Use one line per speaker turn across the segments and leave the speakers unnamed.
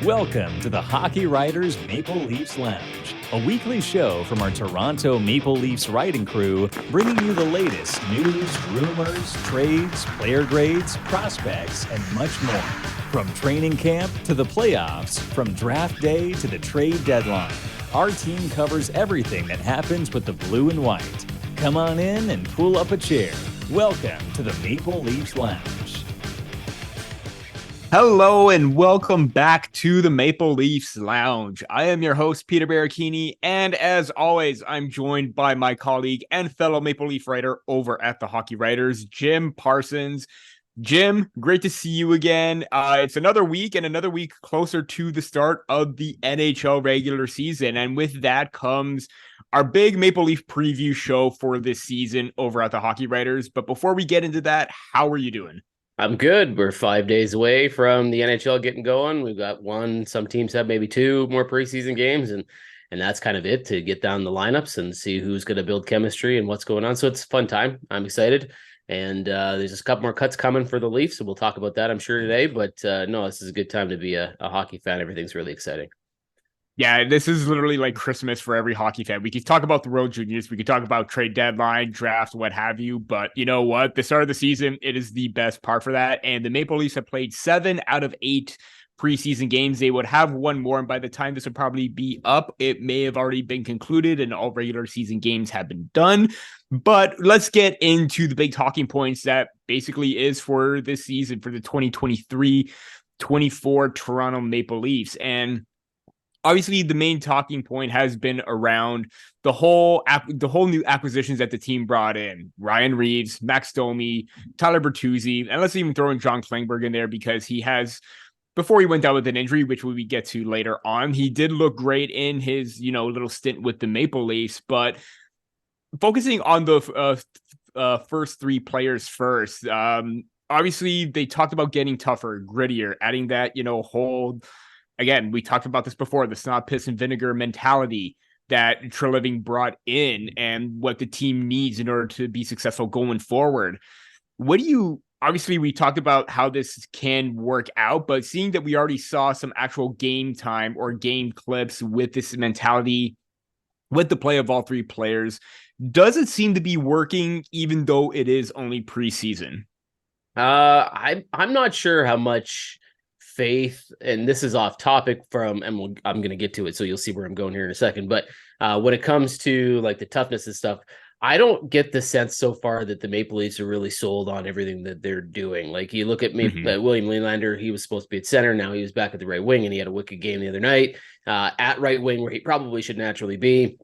Welcome to the Hockey Writers Maple Leafs Lounge, a weekly show from our Toronto Maple Leafs writing crew, bringing you the latest news, rumors, trades, player grades, prospects, and much more. From training camp to the playoffs, from draft day to the trade deadline, our team covers everything that happens with the blue and white. Come on in and pull up a chair. Welcome to the Maple Leafs Lounge.
Hello and welcome back to the Maple Leafs Lounge. I am your host, Peter Baracchini, and as always, I'm joined by my colleague and fellow Maple Leaf writer over at the Hockey Writers, Jim Parsons. Jim, great to see you again. It's another week and another week closer to the start of the NHL regular season, and with that comes our big Maple Leaf preview show for this season over at the Hockey Writers. But before we get into that, how are you doing?
I'm good. We're 5 days away from the NHL getting going. We've got some teams have maybe two more preseason games, and that's kind of it to get down the lineups and see who's going to build chemistry and what's going on. So it's a fun time. I'm excited. And there's just a couple more cuts coming for the Leafs, so we'll talk about that, I'm sure, today. But no, this is a good time to be a hockey fan. Everything's really exciting.
Yeah, this is literally like Christmas for every hockey fan. We could talk about the World Juniors, we could talk about trade deadline, drafts, what have you. But you know what? The start of the season, it is the best part for that. And the Maple Leafs have played 7 out of 8 preseason games. They would have one more. And by the time this would probably be up, it may have already been concluded and all regular season games have been done. But let's get into the big talking points that basically is for this season for the 2023-24 Toronto Maple Leafs. And obviously, the main talking point has been around the whole new acquisitions that the team brought in. Ryan Reaves, Max Domi, Tyler Bertuzzi, and let's even throw in John Klingberg in there because he has, before he went down with an injury, which we get to later on, he did look great in his, little stint with the Maple Leafs. But focusing on the first 3 players first, obviously they talked about getting tougher, grittier, adding that, whole. Again, we talked about this before, the snot, piss, and vinegar mentality that Treliving brought in and what the team needs in order to be successful going forward. Obviously, we talked about how this can work out, but seeing that we already saw some actual game time or game clips with this mentality, with the play of all 3 players, does it seem to be working even though it is only preseason?
I'm not sure how much faith, and this is off topic I'm going to get to it, so you'll see where I'm going here in a second. But when it comes to like the toughness and stuff, I don't get the sense so far that the Maple Leafs are really sold on everything that they're doing. Like you look at William Nylander, he was supposed to be at center. Now he was back at the right wing, and he had a wicked game the other night at right wing where he probably should naturally be.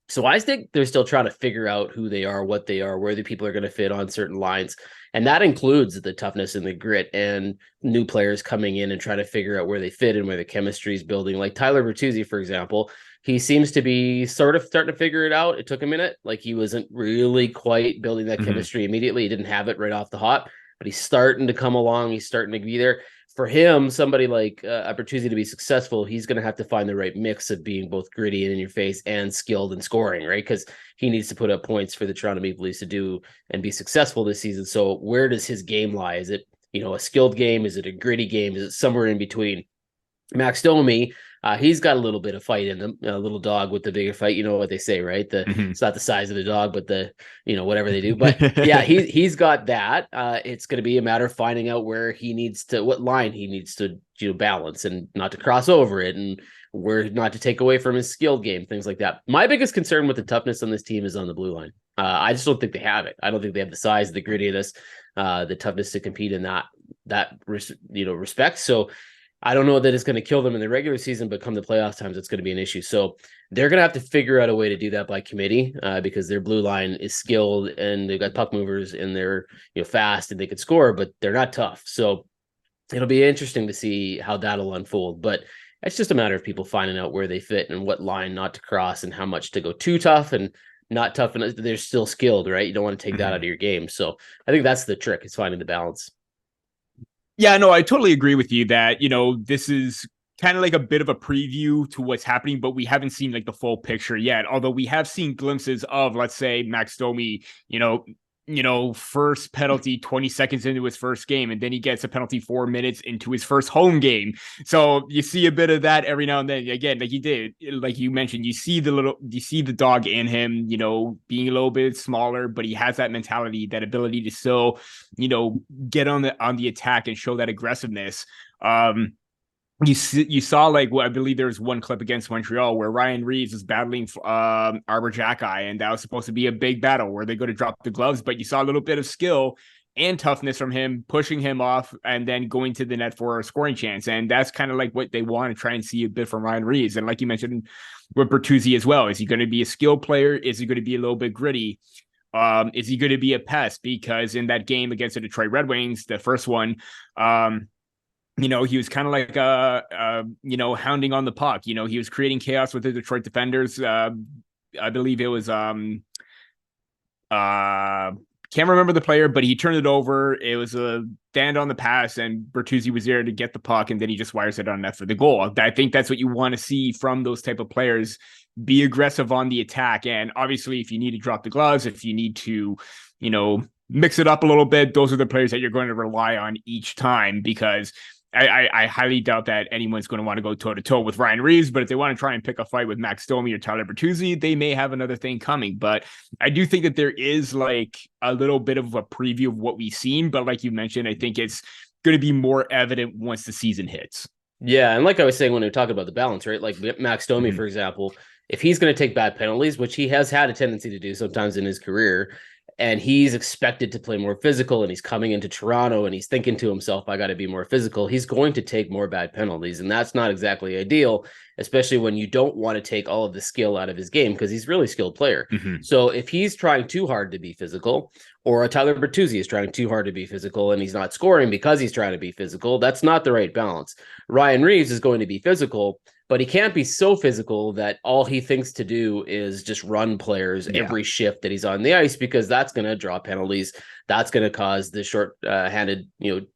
So I think they're still trying to figure out who they are, what they are, where the people are going to fit on certain lines. And that includes the toughness and the grit and new players coming in and trying to figure out where they fit and where the chemistry is building. Like Tyler Bertuzzi, for example, he seems to be sort of starting to figure it out. It took a minute. Like he wasn't really quite building that chemistry immediately. He didn't have it right off the hop, but he's starting to come along. He's starting to be there. For him, somebody like Bertuzzi to be successful, he's going to have to find the right mix of being both gritty and in your face and skilled and scoring, right? Because he needs to put up points for the Toronto Maple Leafs to do and be successful this season. So where does his game lie? Is it, a skilled game? Is it a gritty game? Is it somewhere in between? Max Domi, he's got a little bit of fight in him, a little dog with the bigger fight. You know what they say, right? It's not the size of the dog, but the, whatever they do. But yeah, he's got that. It's going to be a matter of finding out what line he needs to balance and not to cross over it and where not to take away from his skilled game, things like that. My biggest concern with the toughness on this team is on the blue line. I just don't think they have it. I don't think they have the size, the grittiness, the toughness to compete in that respect. So I don't know that it's going to kill them in the regular season, but come the playoff times, it's going to be an issue. So they're going to have to figure out a way to do that by committee because their blue line is skilled and they've got puck movers and they're fast and they can score, but they're not tough. So it'll be interesting to see how that'll unfold. But it's just a matter of people finding out where they fit and what line not to cross and how much to go too tough and not tough. And they're still skilled, right? You don't want to take that out of your game. So I think that's the trick, is finding the balance.
Yeah, no, I totally agree with you that, this is kind of like a bit of a preview to what's happening, but we haven't seen like the full picture yet. Although we have seen glimpses of, let's say, Max Domi, first penalty 20 seconds into his first game, and then he gets a penalty 4 minutes into his first home game. So you see a bit of that every now and then. Again, like you mentioned, you see the dog in him, being a little bit smaller, but he has that mentality, that ability to still, get on the attack and show that aggressiveness. You saw, like, I believe there was one clip against Montreal where Ryan Reaves was battling Arbor Jackeye, and that was supposed to be a big battle where they go to drop the gloves, but you saw a little bit of skill and toughness from him, pushing him off and then going to the net for a scoring chance. And that's kind of like what they want to try and see a bit from Ryan Reaves. And like you mentioned with Bertuzzi as well, is he going to be a skilled player? Is he going to be a little bit gritty? Is he going to be a pest? Because in that game against the Detroit Red Wings, the first one, he was kind of like, hounding on the puck. He was creating chaos with the Detroit defenders. I believe it was, can't remember the player, but he turned it over. It was a stand on the pass, and Bertuzzi was there to get the puck, and then he just wires it on net for the goal. I think that's what you want to see from those type of players. Be aggressive on the attack. And obviously, if you need to drop the gloves, if you need to, mix it up a little bit, those are the players that you're going to rely on each time, because I highly doubt that anyone's going to want to go toe-to-toe with Ryan Reaves, but if they want to try and pick a fight with Max Domi or Tyler Bertuzzi, they may have another thing coming. But I do think that there is like a little bit of a preview of what we've seen, but like you mentioned, I think it's going to be more evident once the season hits.
Yeah, and like I was saying when we were talking about the balance, right? Like Max Domi, for example, if he's going to take bad penalties, which he has had a tendency to do sometimes in his career, and he's expected to play more physical, and he's coming into Toronto and he's thinking to himself, I got to be more physical, he's going to take more bad penalties. And that's not exactly ideal, especially when you don't want to take all of the skill out of his game, because he's a really skilled player. So if he's trying too hard to be physical, or a Tyler Bertuzzi is trying too hard to be physical and he's not scoring because he's trying to be physical, that's not the right balance. Ryan Reaves is going to be physical, but he can't be so physical that all he thinks to do is just run players every shift that he's on the ice, because that's going to draw penalties. That's going to cause the short-handed,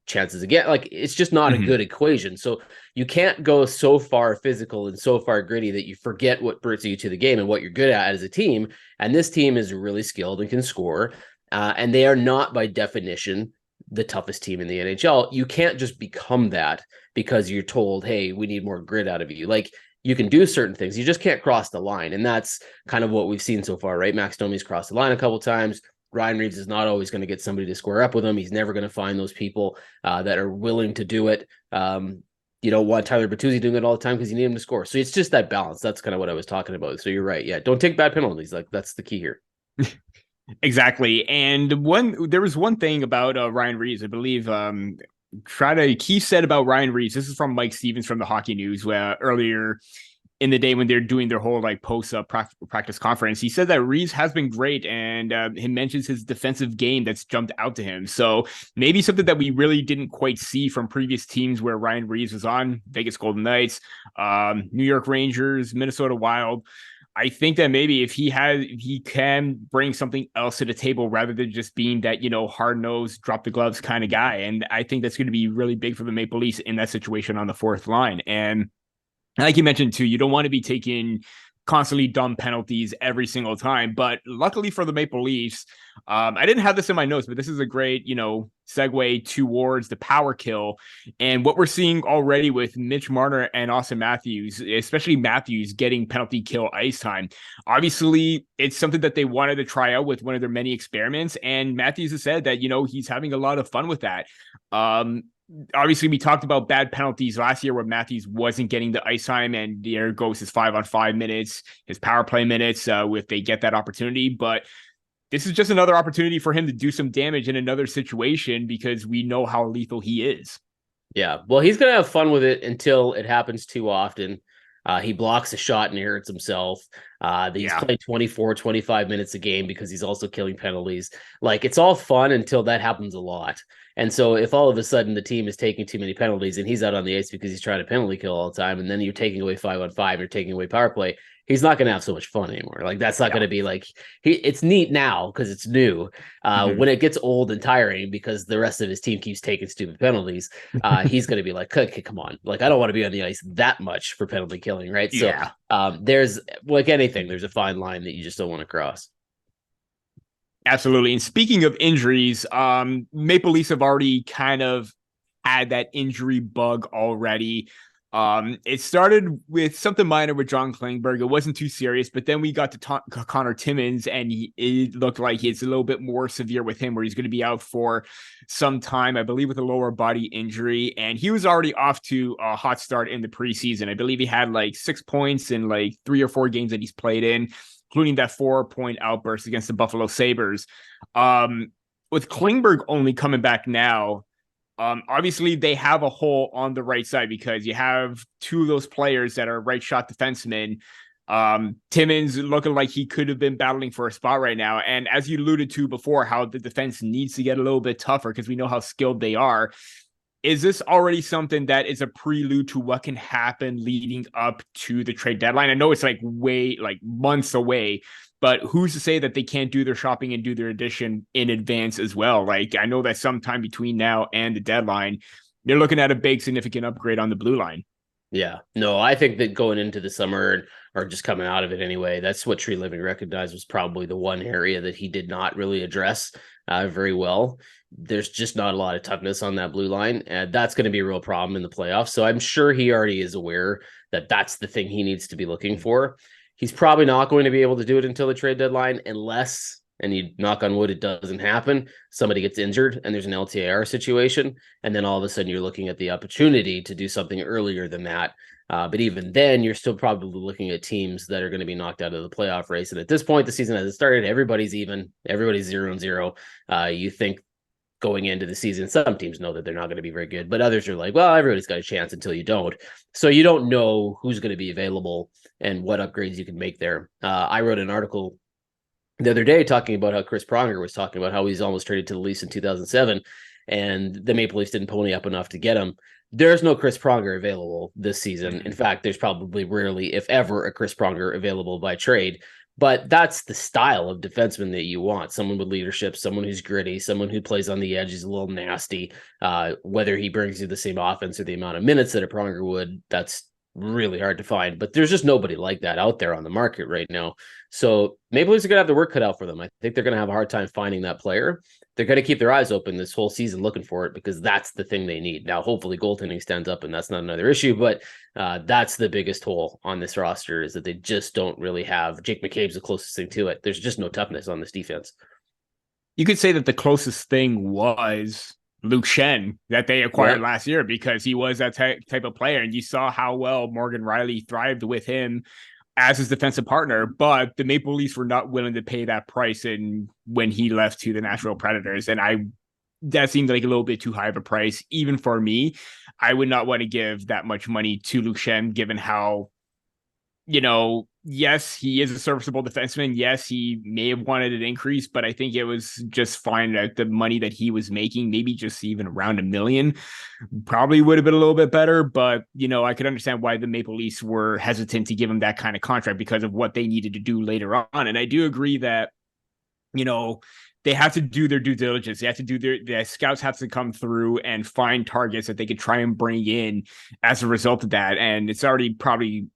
chances again. Like, it's just not a good equation. So you can't go so far physical and so far gritty that you forget what brings you to the game and what you're good at as a team. And this team is really skilled and can score. And they are not, by definition, the toughest team in the NHL. You can't just become that because you're told, hey, we need more grit out of you. Like, you can do certain things, you just can't cross the line. And that's kind of what we've seen so far, right? Max Domi's crossed the line a couple times. Ryan Reaves is not always going to get somebody to square up with him. He's never going to find those people that are willing to do it. You don't want Tyler Bertuzzi doing it all the time because you need him to score. So it's just that balance. That's kind of what I was talking about. So you're right. Yeah, don't take bad penalties. Like, that's the key here.
Exactly. And there was one thing about Ryan Reaves, I believe, Keith said about Ryan Reaves. This is from Mike Stevens from the Hockey News, where earlier in the day when they're doing their whole like post practice conference, he said that Reaves has been great, and he mentions his defensive game that's jumped out to him. So maybe something that we really didn't quite see from previous teams where Ryan Reaves was on: Vegas Golden Knights, New York Rangers, Minnesota Wild. I think that maybe if he can bring something else to the table rather than just being that, hard-nosed, drop the gloves kind of guy. And I think that's going to be really big for the Maple Leafs in that situation on the fourth line. And like you mentioned too, you don't want to be taking constantly dumb penalties every single time. But luckily for the Maple Leafs, I didn't have this in my notes, but this is a great, segue towards the power kill. And what we're seeing already with Mitch Marner and Austin Matthews, especially Matthews getting penalty kill ice time. Obviously, it's something that they wanted to try out with one of their many experiments. And Matthews has said that, he's having a lot of fun with that. Obviously, we talked about bad penalties last year where Matthews wasn't getting the ice time, and there goes his 5-on-5 minutes, his power play minutes, if they get that opportunity. But this is just another opportunity for him to do some damage in another situation, because we know how lethal he is.
Yeah, well, he's going to have fun with it until it happens too often. He blocks a shot and he hurts himself. He's playing 24, 25 minutes a game because he's also killing penalties. Like, it's all fun until that happens a lot. And so if all of a sudden the team is taking too many penalties and he's out on the ice because he's trying to penalty kill all the time, and then you're taking away 5-on-5, you're taking away power play, he's not going to have so much fun anymore. Like, that's not going to be like, it's neat now because it's new. When it gets old and tiring because the rest of his team keeps taking stupid penalties, he's going to be like, come on. Like, I don't want to be on the ice that much for penalty killing, right?
Yeah.
So there's, like anything, there's a fine line that you just don't want to cross.
Absolutely. And speaking of injuries, Maple Leafs have already kind of had that injury bug already. It started with something minor with John Klingberg. It wasn't too serious, but then we got to Connor Timmins, and it looked like it's a little bit more severe with him, where he's going to be out for some time, I believe, with a lower body injury. And he was already off to a hot start in the preseason. I believe he had like 6 points in like 3 or 4 games that he's played in, including that 4-point outburst against the Buffalo Sabres. With Klingberg only coming back now, obviously they have a hole on the right side because you have 2 of those players that are right shot defensemen. Timmins looking like he could have been battling for a spot right now. And as you alluded to before, how the defense needs to get a little bit tougher because we know how skilled they are. Is this already something that is a prelude to what can happen leading up to the trade deadline? I know it's like months away, but who's to say that they can't do their shopping and do their addition in advance as well? Like, I know that sometime between now and the deadline, they're looking at a big significant upgrade on the blue line.
Yeah, no, I think that going into the summer or just coming out of it anyway, that's what Tree Living recognized was probably the one area that he did not really address very well. There's just not a lot of toughness on that blue line, and that's going to be a real problem in the playoffs. So I'm sure he already is aware that that's the thing he needs to be looking for. He's probably not going to be able to do it until the trade deadline unless, and you knock on wood, it doesn't happen, somebody gets injured and there's an LTIR situation. And then all of a sudden you're looking at the opportunity to do something earlier than that. But even then, you're still probably looking at teams that are going to be knocked out of the playoff race. And at this point, the season hasn't started. Everybody's even. Everybody's 0-0. You think going into the season, some teams know that they're not going to be very good, but others are like, well, everybody's got a chance until you don't. So you don't know who's going to be available and what upgrades you can make there. I wrote an article the other day talking about how Chris Pronger was talking about how he's almost traded to the Leafs in 2007, and the Maple Leafs didn't pony up enough to get him. There's no Chris Pronger available this season. In fact, there's probably rarely, if ever, a Chris Pronger available by trade. But that's the style of defenseman that you want. Someone with leadership, someone who's gritty, someone who plays on the edge, is a little nasty. Whether he brings you the same offense or the amount of minutes that a Pronger would, that's really hard to find. But there's just nobody like that out there on the market right now. So Maple Leafs are going to have their work cut out for them. I think they're going to have a hard time finding that player. They're going to keep their eyes open this whole season looking for it because that's the thing they need. Now, hopefully goaltending stands up and that's not another issue, but that's the biggest hole on this roster is that they just don't really have. Jake McCabe's the closest thing to it. There's just no toughness on this defense.
You could say that the closest thing was Luke Schenn that they acquired last year because he was that type of player. And you saw how well Morgan Riley thrived with him as his defensive partner, but the Maple Leafs were not willing to pay that price when he left to the Nashville Predators. And that seemed like a little bit too high of a price. Even for me, I would not want to give that much money to Luke Schenn, given how, yes, he is a serviceable defenseman. Yes, he may have wanted an increase, but I think it was just fine that the money that he was making, maybe just even around $1 million, probably would have been a little bit better. But, I could understand why the Maple Leafs were hesitant to give him that kind of contract because of what they needed to do later on. And I do agree that, they have to do their due diligence. They have to do their scouts have to come through and find targets that they could try and bring in as a result of that. And it's already probably,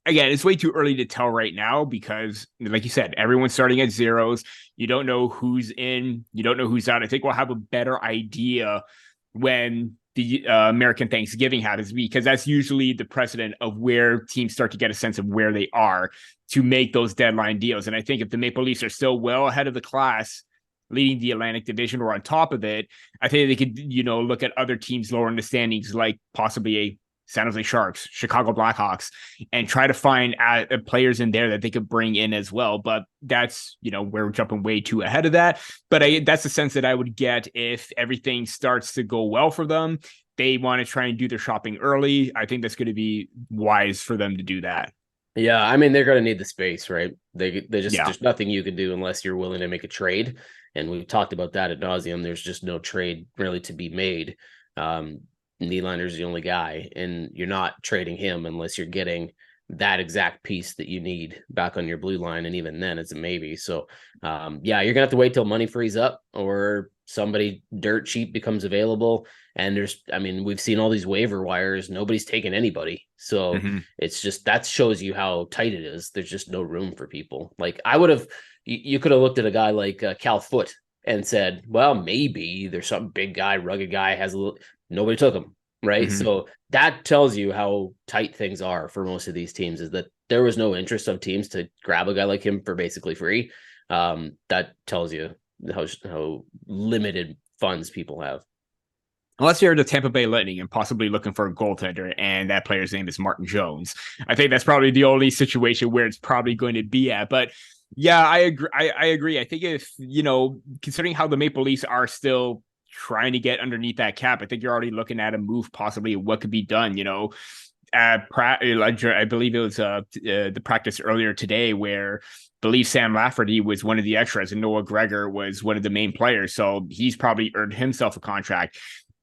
again, it's way too early to tell right now because, like you said, everyone's starting at zeros. You don't know who's in. You don't know who's out. I think we'll have a better idea when the American Thanksgiving happens because that's usually the precedent of where teams start to get a sense of where they are to make those deadline deals. And I think if the Maple Leafs are still well ahead of the class, leading the Atlantic Division or on top of it, I think they could, look at other teams lower in the standings, like possibly a San Jose Sharks, Chicago Blackhawks, and try to find players in there that they could bring in as well. But that's, we're jumping way too ahead of that. But that's the sense that I would get if everything starts to go well for them. They want to try and do their shopping early. I think that's going to be wise for them to do that.
Yeah, I mean, they're going to need the space, right? There's nothing you can do unless you're willing to make a trade. And we've talked about that ad nauseum. There's just no trade really to be made. Nylander's the only guy, and you're not trading him unless you're getting that exact piece that you need back on your blue line. And even then it's a maybe. So you're gonna have to wait till money frees up or somebody dirt cheap becomes available. And we've seen all these waiver wires. Nobody's taking anybody. So It's just, that shows you how tight it is. There's just no room for people. Like I would have you could have looked at a guy like Cal Foote and said, well, maybe there's some big guy, rugged guy has a little, nobody took him. Right.
Mhm.
So that tells you how tight things are for most of these teams, is that there was no interest of teams to grab a guy like him for basically free. That tells you how limited funds people have.
Unless you're the Tampa Bay Lightning and possibly looking for a goaltender, and that player's name is Martin Jones. I think that's probably the only situation where it's probably going to be at. But yeah, I agree. I agree. I think if, considering how the Maple Leafs are still trying to get underneath that cap, I think you're already looking at a move possibly what could be done. I believe it was the practice earlier today where I believe Sam Lafferty was one of the extras and Noah Gregor was one of the main players. So he's probably earned himself a contract.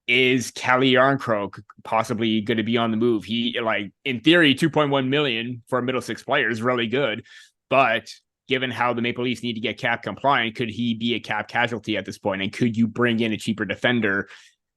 Is Kelly Yarncroke possibly going to be on the move? He, in theory, 2.1 million for a middle six player is really good. But given how the Maple Leafs need to get cap compliant, could he be a cap casualty at this point? And could you bring in a cheaper defender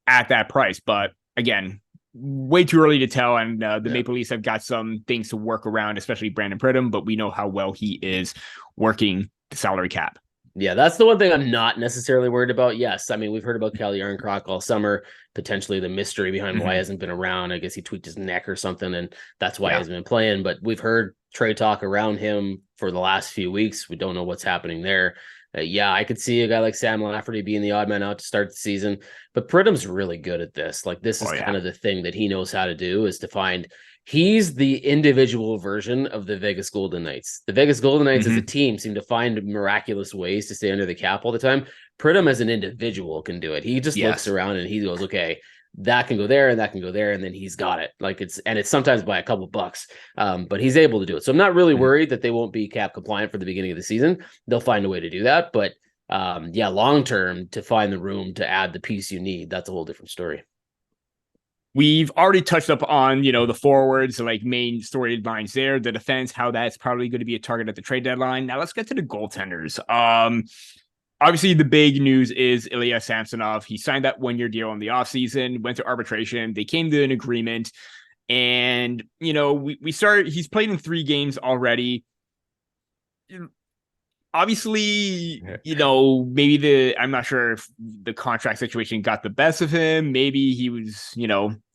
at that price? But again, way too early to tell. And Maple Leafs have got some things to work around, especially Brandon Pridham, but we know how well he is working the salary cap.
Yeah, that's the one thing I'm not necessarily worried about. Yes, I mean, we've heard about Kelly Yarncroc all summer, potentially the mystery behind why he hasn't been around. I guess he tweaked his neck or something, and that's why he hasn't been playing. But we've heard trade talk around him for the last few weeks. We don't know what's happening there. I could see a guy like Sam Lafferty being the odd man out to start the season, but Pridham's really good at this. This is kind of the thing that he knows how to do, is to find. He's the individual version of the Vegas Golden Knights. The Vegas Golden Knights as a team seem to find miraculous ways to stay under the cap all the time. Pridham as an individual can do it. He just looks around and he goes, okay, that can go there and that can go there. And then he's got it. It's sometimes by a couple bucks, but he's able to do it. So I'm not really worried that they won't be cap compliant for the beginning of the season. They'll find a way to do that. But long-term, to find the room to add the piece you need, that's a whole different story.
We've already touched up on, the forwards, main storylines there, the defense, how that's probably going to be a target at the trade deadline. Now let's get to the goaltenders. Obviously the big news is Ilya Samsonov. He signed that 1-year deal in the offseason, went to arbitration. They came to an agreement, and, we started, he's played in 3 games already. Obviously, maybe I'm not sure if the contract situation got the best of him. Maybe he was,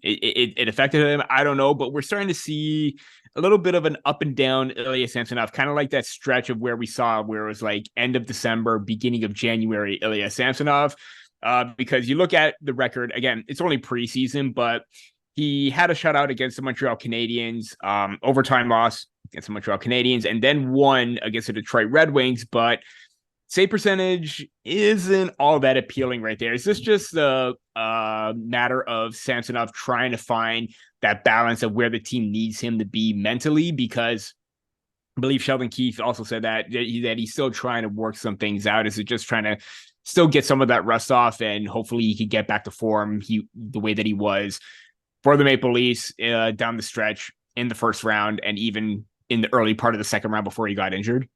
it affected him. I don't know, but we're starting to see a little bit of an up and down Ilya Samsonov, kind of like that stretch of where we saw where it was end of December, beginning of January, Ilya Samsonov, because you look at the record, again, it's only preseason, but he had a shutout against the Montreal Canadiens, overtime loss against the Montreal Canadiens, and then won against the Detroit Red Wings. But save percentage isn't all that appealing right there. Is this just a matter of Samsonov trying to find that balance of where the team needs him to be mentally? Because I believe Sheldon Keefe also said that he's still trying to work some things out. Is it just trying to still get some of that rust off, and hopefully he can get back to form the way that he was for the Maple Leafs down the stretch in the first round and even in the early part of the second round before he got injured?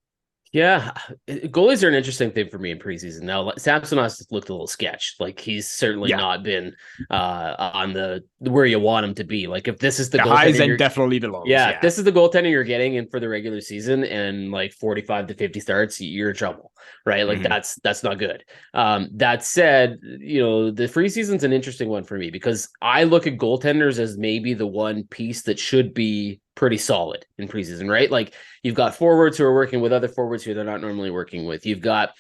Yeah, goalies are an interesting thing for me in preseason. Now, Samsonov looked a little sketch. He's certainly not been on the where you want him to be. If this is the
highs and definitely the lows.
Yeah, if this is the goaltending you're getting in for the regular season and 45 to 50 starts, you're in trouble, right? That's not good. That said, the preseason's an interesting one for me because I look at goaltenders as maybe the one piece that should be pretty solid in preseason, right? You've got forwards who are working with other forwards who they're not normally working with. You've got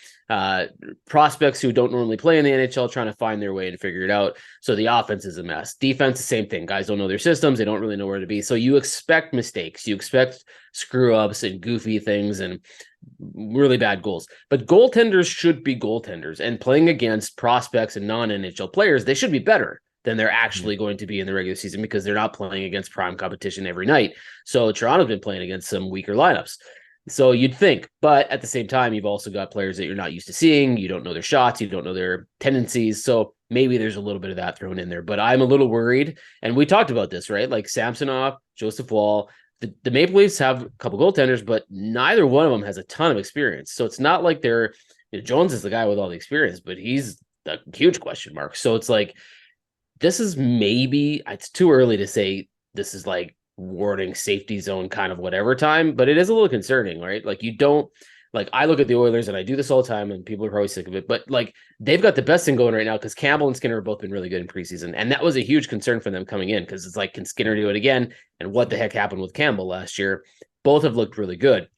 prospects who don't normally play in the NHL trying to find their way and figure it out. So the offense is a mess. Defense, the same thing. Guys don't know their systems. They don't really know where to be. So you expect mistakes. You expect screw ups and goofy things and really bad goals. But goaltenders should be goaltenders, and playing against prospects and non-NHL players, they should be better than they're actually going to be in the regular season because they're not playing against prime competition every night. So Toronto's been playing against some weaker lineups. So you'd think, but at the same time, you've also got players that you're not used to seeing. You don't know their shots. You don't know their tendencies. So maybe there's a little bit of that thrown in there, but I'm a little worried. And we talked about this, right? Samsonov, Joseph Woll, the Maple Leafs have a couple goaltenders, but neither one of them has a ton of experience. So it's not like they're, Jones is the guy with all the experience, but he's a huge question mark. So it's this is maybe, it's too early to say this is warning safety zone kind of whatever time, but it is a little concerning, right? You don't, Like, I look at the Oilers, and I do this all the time, and people are probably sick of it, but like, they've got the best thing going right now because Campbell and Skinner have both been really good in preseason. And that was a huge concern for them coming in, because it's like, can Skinner do it again? And what the heck happened with Campbell last year? Both have looked really good.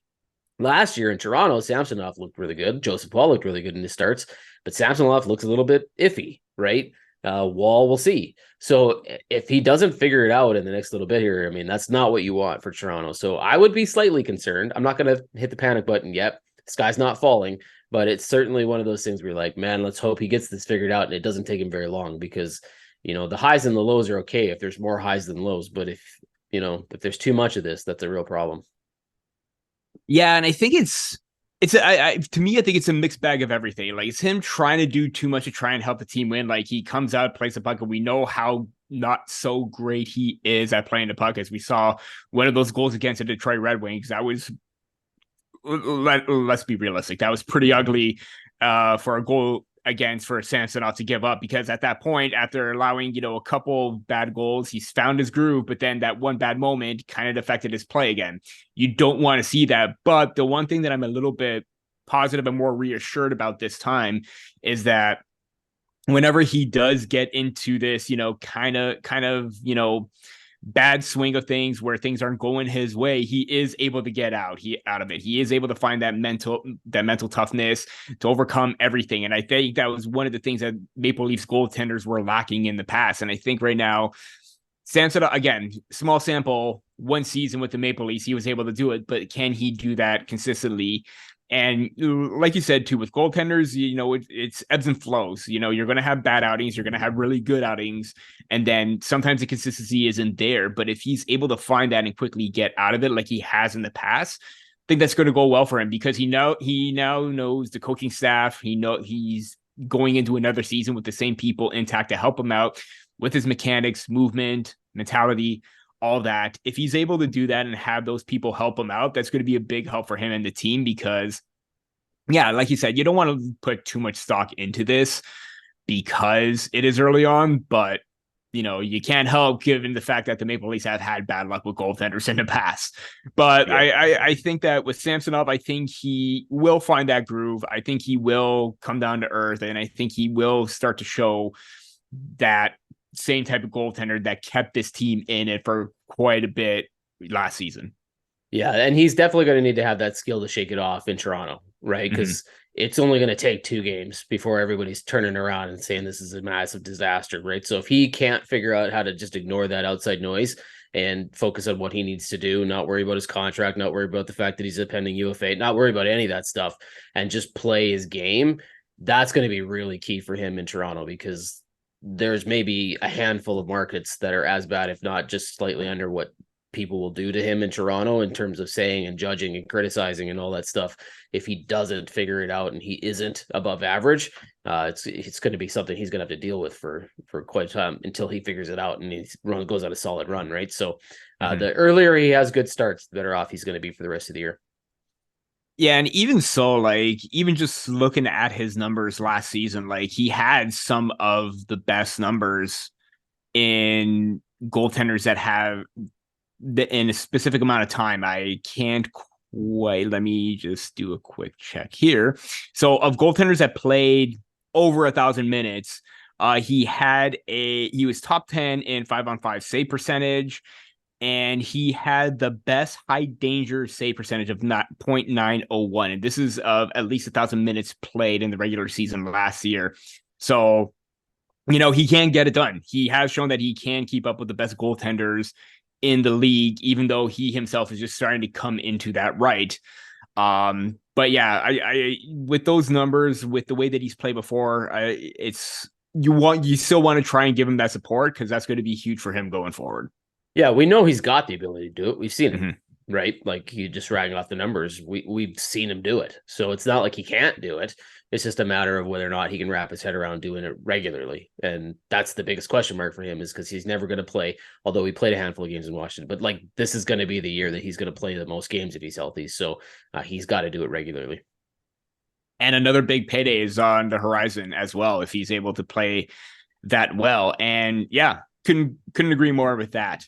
Last year in Toronto, Samsonov looked really good. Joseph Woll looked really good in his starts, but Samsonov looks a little bit iffy, right? Woll, we'll see. So if he doesn't figure it out in the next little bit here, I mean, that's not what you want for Toronto. So I would be slightly concerned. I'm not going to hit the panic button yet. The sky's not falling, but it's certainly one of those things where you're like, man, let's hope he gets this figured out, and it doesn't take him very long, because, you know, the highs and the lows are okay if there's more highs than lows. But if there's too much of this, that's a real problem.
Yeah, and I think to me, I think it's a mixed bag of everything. Like, it's him trying to do too much to try and help the team win. Like, he comes out, plays the puck, and we know how not so great he is at playing the puck. As we saw one of those goals against the Detroit Red Wings, that was, let's be realistic, that was pretty ugly for a goal against for Samsonov to give up, because at that point, after allowing, a couple bad goals, he's found his groove, but then that one bad moment kind of affected his play again. You don't want to see that. But the one thing that I'm a little bit positive and more reassured about this time is that whenever he does get into this, kind of, bad swing of things where things aren't going his way, he is able to get out of it. He is able to find that mental toughness to overcome everything. And I think that was one of the things that Maple Leafs goaltenders were lacking in the past. And I think right now, Samsonov, again, small sample, one season with the Maple Leafs, he was able to do it, but can he do that consistently? And like you said, too, with goaltenders, it's ebbs and flows. You're going to have bad outings. You're going to have really good outings. And then sometimes the consistency isn't there. But if he's able to find that and quickly get out of it like he has in the past, I think that's going to go well for him, because he now knows the coaching staff. He's going into another season with the same people intact to help him out with his mechanics, movement, mentality, all that. If he's able to do that and have those people help him out, that's going to be a big help for him and the team, because, yeah, like you said, you don't want to put too much stock into this because it is early on, but, you can't help given the fact that the Maple Leafs have had bad luck with goaltenders in the past. But yeah. I think that with Samsonov, I think he will find that groove. I think he will come down to earth, and I think he will start to show that same type of goaltender that kept this team in it for quite a bit last season.
Yeah, and he's definitely going to need to have that skill to shake it off in Toronto, right? Because it's only going to take 2 games before everybody's turning around and saying this is a massive disaster, right? So if he can't figure out how to just ignore that outside noise and focus on what he needs to do, not worry about his contract, not worry about the fact that he's a pending UFA, not worry about any of that stuff, and just play his game, that's going to be really key for him in Toronto, because there's maybe a handful of markets that are as bad, if not just slightly under, what people will do to him in Toronto in terms of saying and judging and criticizing and all that stuff. If he doesn't figure it out and he isn't above average, it's going to be something he's going to have to deal with for quite a time until he figures it out and he goes on a solid run, right? So the earlier he has good starts, the better off he's going to be for the rest of the year.
Yeah, and even so, like, even just looking at his numbers last season, like, he had some of the best numbers in goaltenders that have in a specific amount of time. I can't quite, let me just do a quick check here. So of goaltenders that played over 1,000 minutes, he was top 10 in 5-on-5 save percentage, and he had the best high danger save percentage of .901. And this is of at least 1,000 minutes played in the regular season last year. So, he can get it done. He has shown that he can keep up with the best goaltenders in the league, even though he himself is just starting to come into that right. But yeah, I with those numbers, with the way that he's played before, you still want to try and give him that support, because that's going to be huge for him going forward.
Yeah, we know he's got the ability to do it. We've seen him, right? Like, you just ragging off the numbers. We've seen him do it. So it's not like he can't do it. It's just a matter of whether or not he can wrap his head around doing it regularly. And that's the biggest question mark for him, is because he's never going to play, although he played a handful of games in Washington. But like, this is going to be the year that he's going to play the most games if he's healthy. So he's got to do it regularly.
And another big payday is on the horizon as well, if he's able to play that well. And yeah, couldn't agree more with that.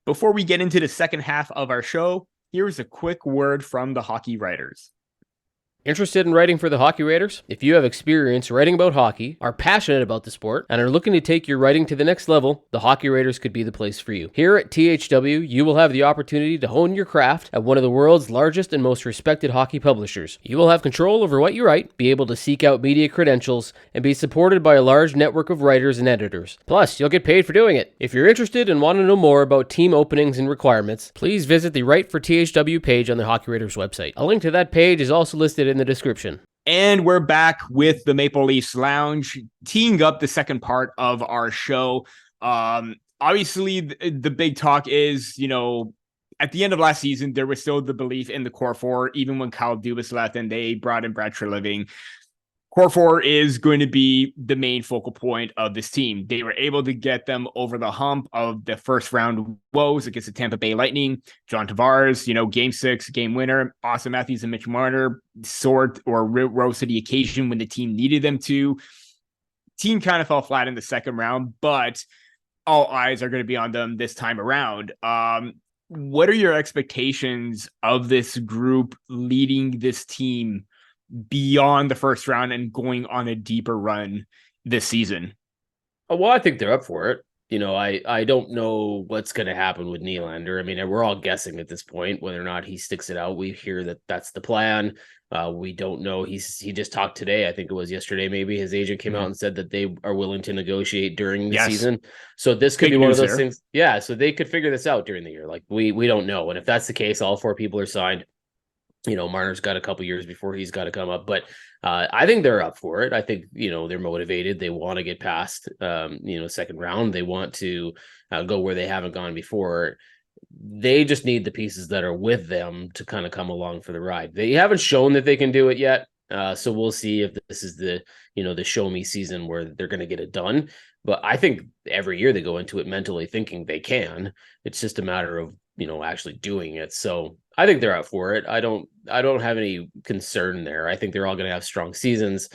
Before we get into the second half of our show, here's a quick word from the hockey writers.
Interested in writing for the Hockey Writers? If you have experience writing about hockey, are passionate about the sport, and are looking to take your writing to the next level, the Hockey Writers could be the place for you. Here at THW, you will have the opportunity to hone your craft at one of the world's largest and most respected hockey publishers. You will have control over what you write, be able to seek out media credentials, and be supported by a large network of writers and editors. Plus, you'll get paid for doing it. If you're interested and want to know more about team openings and requirements, please visit the Write for THW page on the Hockey Writers website. A link to that page is also listed in the description.
And we're back with the Maple Leafs Lounge, teeing up the second part of our show. Obviously, the big talk is, at the end of last season, there was still the belief in the core four, even when Kyle Dubas left and they brought in Brad Treliving. Core four is going to be the main focal point of this team. They were able to get them over the hump of the first round woes against the Tampa Bay Lightning. John Tavares, game 6, game winner. Austin Matthews and Mitch Marner rose to the occasion when the team needed them to. Team kind of fell flat in the second round, but all eyes are going to be on them this time around. What are your expectations of this group leading this team beyond the first round and going on a deeper run this season?
Well, I think they're up for it. I don't know what's going to happen with Nylander. I mean, we're all guessing at this point whether or not he sticks it out. We hear that that's the plan. We don't know. He just talked today. I think it was yesterday. Maybe his agent came out and said that they are willing to negotiate during the season. So this could be one of those things. Yeah. So they could figure this out during the year. Like we don't know. And if that's the case, all 4 people are signed. Marner's got a couple years before he's got to come up, but I think they're up for it. I think, they're motivated. They want to get past, second round. They want to go where they haven't gone before. They just need the pieces that are with them to kind of come along for the ride. They haven't shown that they can do it yet. So we'll see if this is the show me season where they're going to get it done. But I think every year they go into it mentally thinking they can. It's just a matter of, actually doing it. So I think they're up for it. I don't have any concern there. I think they're all going to have strong seasons,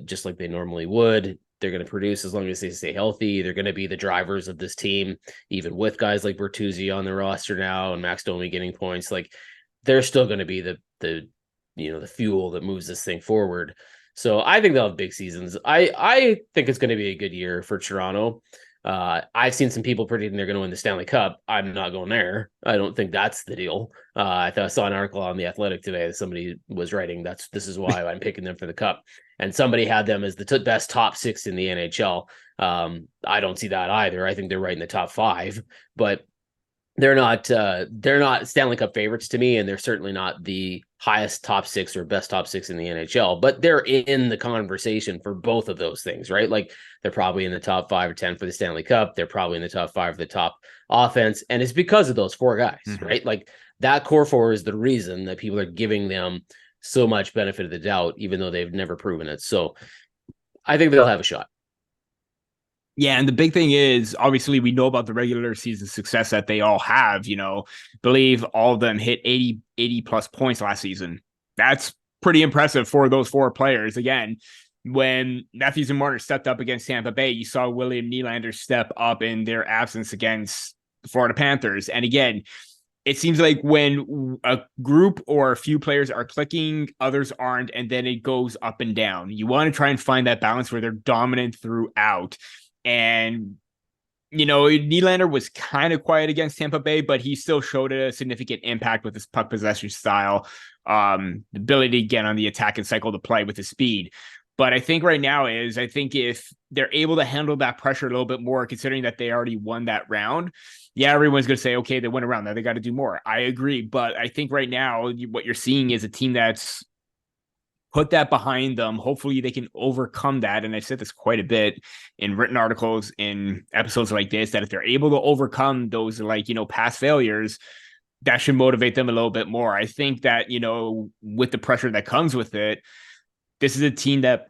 just like they normally would. They're going to produce as long as they stay healthy. They're going to be the drivers of this team, even with guys like Bertuzzi on the roster now and Max Domi getting points. Like they're still going to be the fuel that moves this thing forward. So I think they'll have big seasons. I think it's going to be a good year for Toronto. I've seen some people predicting they're going to win the Stanley Cup. I'm not going there. I don't think that's the deal. I saw an article on The Athletic today that somebody was writing. This is why I'm picking them for the Cup. And somebody had them as the best top 6 in the NHL. I don't see that either. I think they're right in the top 5, but they're not Stanley Cup favorites to me, and they're certainly not the highest top 6 or best top 6 in the NHL, but they're in the conversation for both of those things, right? Like they're probably in the top 5 or 10 for the Stanley Cup. They're probably in the top 5 for the top offense. And it's because of those 4 guys, right? Like that core 4 is the reason that people are giving them so much benefit of the doubt, even though they've never proven it. So I think they'll have a shot.
Yeah, and the big thing is, obviously, we know about the regular season success that they all have. Believe all of them hit 80 plus points last season. That's pretty impressive for those 4 players. Again, when Matthews and Marner stepped up against Tampa Bay, you saw William Nylander step up in their absence against the Florida Panthers. And again, it seems like when a group or a few players are clicking, others aren't, and then it goes up and down. You want to try and find that balance where they're dominant throughout. And, Nylander was kind of quiet against Tampa Bay, but he still showed a significant impact with his puck possession style, the ability to get on the attack and cycle the play with his speed. But I think right now if they're able to handle that pressure a little bit more, considering that they already won that round, everyone's going to say, okay, they went around now, they got to do more. I agree. But I think right now what you're seeing is a team that's put that behind them. Hopefully they can overcome that. And I've said this quite a bit in written articles, in episodes like this, that if they're able to overcome those, past failures, that should motivate them a little bit more. I think that, with the pressure that comes with it, this is a team that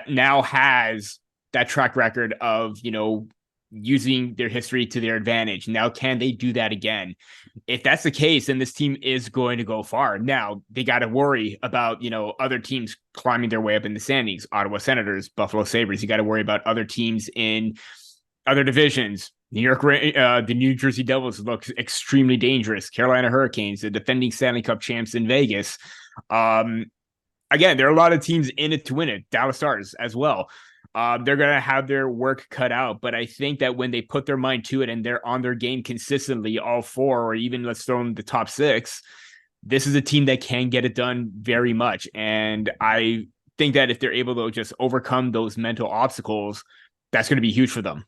now has that track record of, using their history to their advantage. Now, can they do that again? If that's the case, then this team is going to go far. Now, they got to worry about, other teams climbing their way up in the standings. Ottawa Senators, Buffalo Sabres. You got to worry about other teams in other divisions. The New Jersey Devils look extremely dangerous. Carolina Hurricanes, the defending Stanley Cup champs in Vegas. again, there are a lot of teams in it to win it. Dallas Stars as well. They're going to have their work cut out. But I think that when they put their mind to it and they're on their game consistently, all four, or even let's throw in the top six, this is a team that can get it done very much. And I think that if they're able to just overcome those mental obstacles, that's going to be huge for them.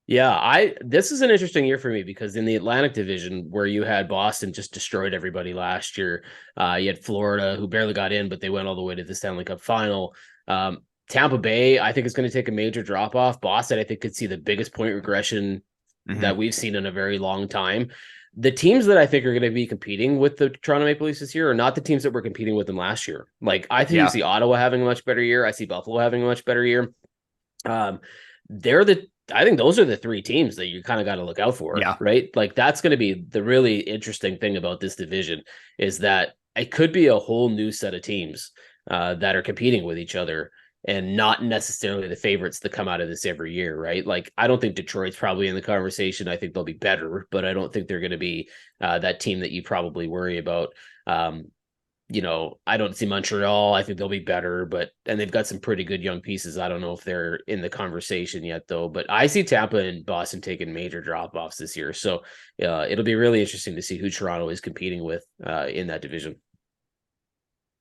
Yeah, this is an interesting year for me because in the Atlantic Division, where you had Boston just destroyed everybody last year, you had Florida, who barely got in, but they went all the way to the Stanley Cup final. Tampa Bay, I think, is going to take a major drop off. Boston, I think, could see the biggest point regression that we've seen in a very long time. The teams that I think are going to be competing with the Toronto Maple Leafs this year are not the teams that were competing with them last year. Like, I think you see Ottawa having a much better year. I see Buffalo having a much better year. I think those are the three teams that you kind of got to look out for, right? Like, that's going to be the really interesting thing about this division, is that it could be a whole new set of teams that are competing with each other and not necessarily the favorites that come out of this every year, right? Like, I don't think Detroit's probably in the conversation. I think they'll be better, but I don't think they're going to be that team that you probably worry about. I don't see Montreal. I think they'll be better, and they've got some pretty good young pieces. I don't know if they're in the conversation yet, though. But I see Tampa and Boston taking major drop-offs this year. So it'll be really interesting to see who Toronto is competing with in that division.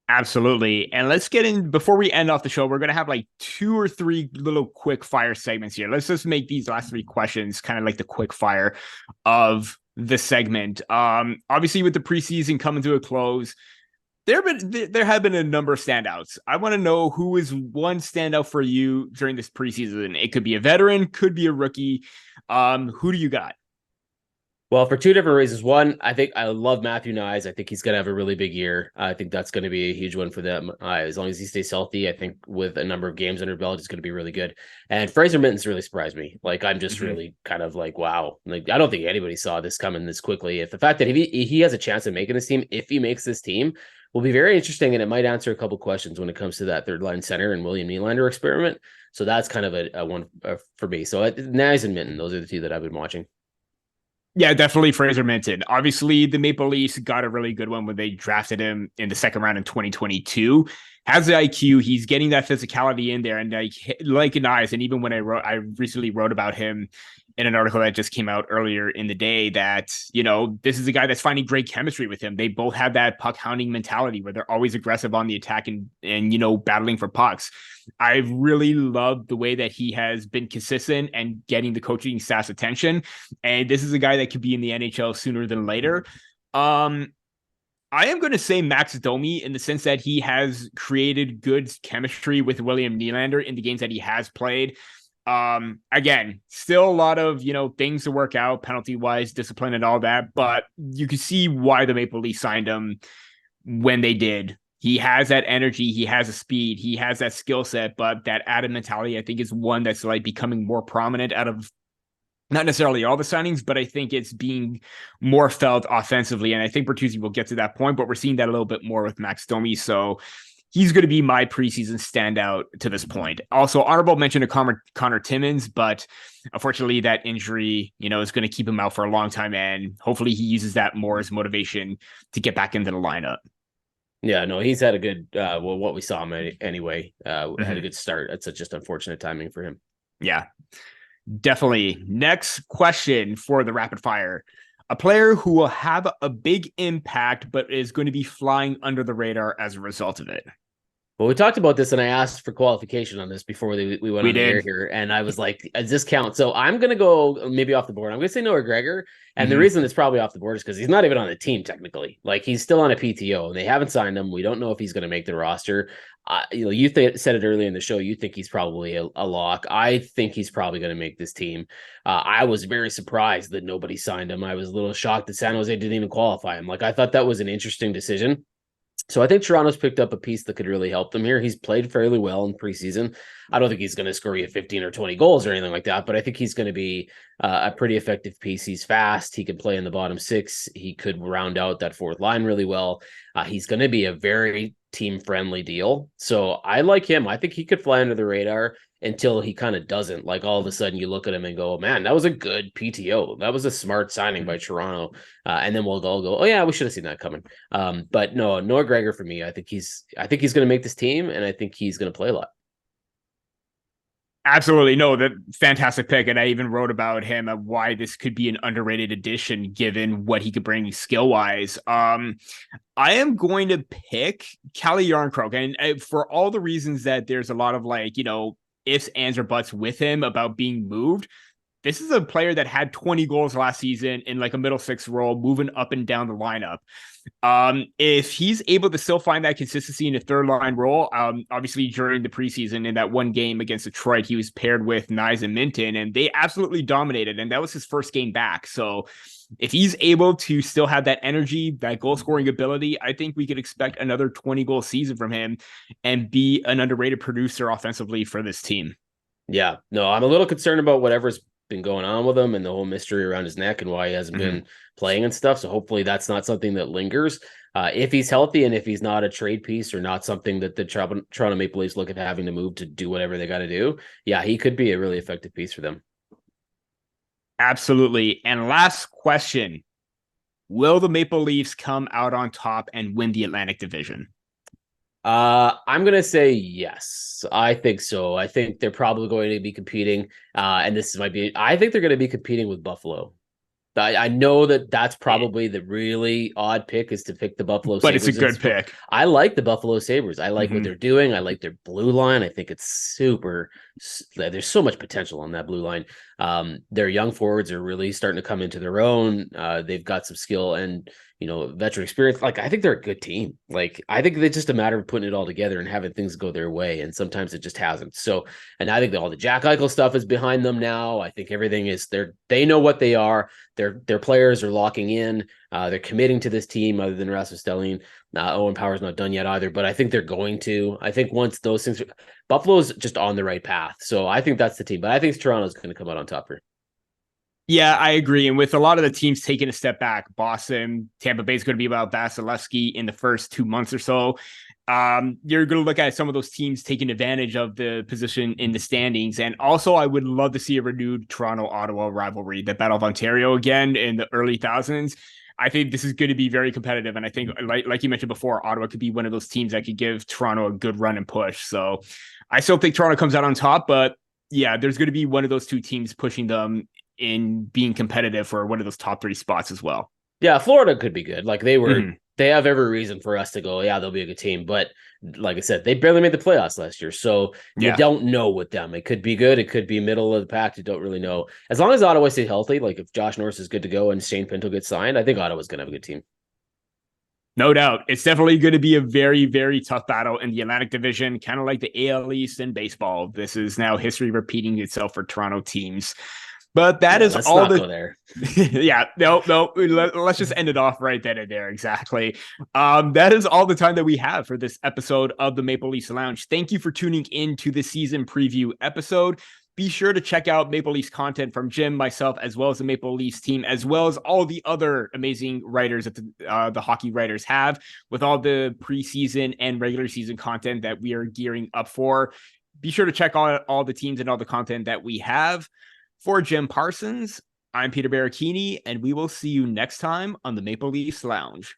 Absolutely. And let's get in, before we end off the show, we're going to have like 2 or 3 little quick fire segments here. Let's just make these last 3 questions kind of like the quick fire of the segment. Obviously, with the preseason coming to a close, there have been a number of standouts. I want to know who is one standout for you during this preseason. It could be a veteran, could be a rookie. Who do you got?
Well, for 2 different reasons. One, I think I love Matthew Nyes. I think he's going to have a really big year. I think that's going to be a huge one for them. As long as he stays healthy, I think with a number of games under belt, it's going to be really good. And Fraser Minton's really surprised me. Like, I'm just really kind of like, wow. Like, I don't think anybody saw this coming this quickly. If the fact that he has a chance of making this team, if he makes this team, will be very interesting, and it might answer a couple questions when it comes to that third line center and William Nylander experiment. So that's kind of a one for me. So Nyes and Minton, those are the 2 that I've been watching.
Yeah, definitely Fraser Minton. Obviously, the Maple Leafs got a really good one when they drafted him in the second round in 2022. Has the IQ, he's getting that physicality in there, and like Nyes, and even when I recently wrote about him in an article that just came out earlier in the day, that, this is a guy that's finding great chemistry with him. They both have that puck hounding mentality where they're always aggressive on the attack and battling for pucks. I've really loved the way that he has been consistent and getting the coaching staff's attention. And this is a guy that could be in the NHL sooner than later. I am going to say Max Domi, in the sense that he has created good chemistry with William Nylander in the games that he has played. Again, still a lot of, things to work out penalty wise, discipline and all that, but you can see why the Maple Leafs signed him when they did. He has that energy, he has a speed, he has that skill set, but that added mentality, I think, is one that's like becoming more prominent out of not necessarily all the signings, but I think it's being more felt offensively. And I think Bertuzzi will get to that point, but we're seeing that a little bit more with Max Domi. So he's going to be my preseason standout to this point. Also, honorable mention to Connor Timmins, but unfortunately that injury, is going to keep him out for a long time. And hopefully he uses that more as motivation to get back into the lineup.
Yeah, no, he's had a good, what we saw him anyway, had a good start. It's just unfortunate timing for him.
Yeah, definitely. Next question for the rapid fire. A player who will have a big impact, but is going to be flying under the radar as a result of it.
Well, we talked about this, and I asked for qualification on this before we went on the air here, and I was like, does this count? So I'm going to go maybe off the board. I'm going to say Noah Gregor, and the reason it's probably off the board is because he's not even on the team technically. Like, he's still on a PTO, and they haven't signed him. We don't know if he's going to make the roster. You said it earlier in the show. You think he's probably a lock. I think he's probably going to make this team. I was very surprised that nobody signed him. I was a little shocked that San Jose didn't even qualify him. Like, I thought that was an interesting decision. So I think Toronto's picked up a piece that could really help them here. He's played fairly well in preseason. I don't think he's going to score you 15 or 20 goals or anything like that, but I think he's going to be a pretty effective piece. He's fast. He can play in the bottom 6. He could round out that 4th line really well. He's going to be a very team-friendly deal. So I like him. I think he could fly under the radar. until he kind of doesn't. Like all of a sudden you look at him and go, man, that was a good PTO. That was a smart signing by Toronto. And then we'll all go, oh yeah, we should have seen that coming. But no, Noah Gregor for me, I think he's going to make this team, and I think he's going to play a lot.
Absolutely. No, that fantastic pick. And I even wrote about him and why this could be an underrated addition given what he could bring skill wise. I am going to pick Calle Yarncroke, and for all the reasons that there's a lot of like, ifs, ands, or buts with him about being moved. This is a player that had 20 goals last season in like a middle six role, moving up and down the lineup. If he's able to still find that consistency in a third line role, obviously during the preseason in that one game against Detroit, he was paired with Nyes and Minton, and they absolutely dominated. And that was his first game back. So if he's able to still have that energy, that goal scoring ability, I think we could expect another 20 goal season from him and be an underrated producer offensively for this team.
Yeah, no, I'm a little concerned about whatever's been going on with him and the whole mystery around his neck and why he hasn't been playing and stuff. So hopefully that's not something that lingers. If he's healthy and if he's not a trade piece or not something that the Toronto Maple Leafs look at having to move to do whatever they got to do, yeah, he could be a really effective piece for them.
Absolutely. And last question, will the Maple Leafs come out on top and win the Atlantic Division?
I'm gonna say yes. I think so. I think they're probably going to be competing, and this might be. I think they're going to be competing with Buffalo. I know that's probably the really odd pick is to pick the Buffalo
but
Sabres.
It's a good pick.
I like the Buffalo Sabres. I like what they're doing. I like their blue line. I think it's super. There's so much potential on that blue line. Their young forwards are really starting to come into their own. They've got some skill and veteran experience. Like, I think they're a good team. Like, I think it's just a matter of putting it all together and having things go their way. And sometimes it just hasn't. So, and I think that all the Jack Eichel stuff is behind them now. I think everything is they know what they are. Their players are locking in. They're committing to this team other than Rasmus Dahlin. Owen Power's not done yet either, but I think they're going to. I think once those things, Buffalo's just on the right path. So I think that's the team, but I think Toronto's going to come out on top here.
Yeah, I agree. And with a lot of the teams taking a step back, Boston, Tampa Bay is going to be about Vasilevsky in the first 2 months or so. You're going to look at some of those teams taking advantage of the position in the standings. And also, I would love to see a renewed Toronto-Ottawa rivalry, the Battle of Ontario again in the early thousands. I think this is going to be very competitive. And I think, like you mentioned before, Ottawa could be one of those teams that could give Toronto a good run and push. So I still think Toronto comes out on top. But yeah, there's going to be one of those two teams pushing them in being competitive for one of those top 3 spots as well.
Yeah, Florida could be good. Like they have every reason for us to go, yeah, they'll be a good team. But like I said, they barely made the playoffs last year. So you don't know with them. It could be good. It could be middle of the pack. You don't really know. As long as Ottawa stays healthy, like if Josh Norris is good to go and Shane Pinto gets signed, I think Ottawa's going to have a good team.
No doubt. It's definitely going to be a very, very tough battle in the Atlantic Division, kind of like the AL East in baseball. This is now history repeating itself for Toronto teams. But that is
let's
all
not go there.
Yeah, no. Let's just end it off right then and there. Exactly. That is all the time that we have for this episode of the Maple Leafs Lounge. Thank you for tuning in to the season preview episode. Be sure to check out Maple Leafs content from Jim, myself, as well as the Maple Leafs team, as well as all the other amazing writers that the hockey writers have with all the preseason and regular season content that we are gearing up for. Be sure to check out all the teams and all the content that we have. For Jim Parsons, I'm Peter Baracchini, and we will see you next time on the Maple Leafs Lounge.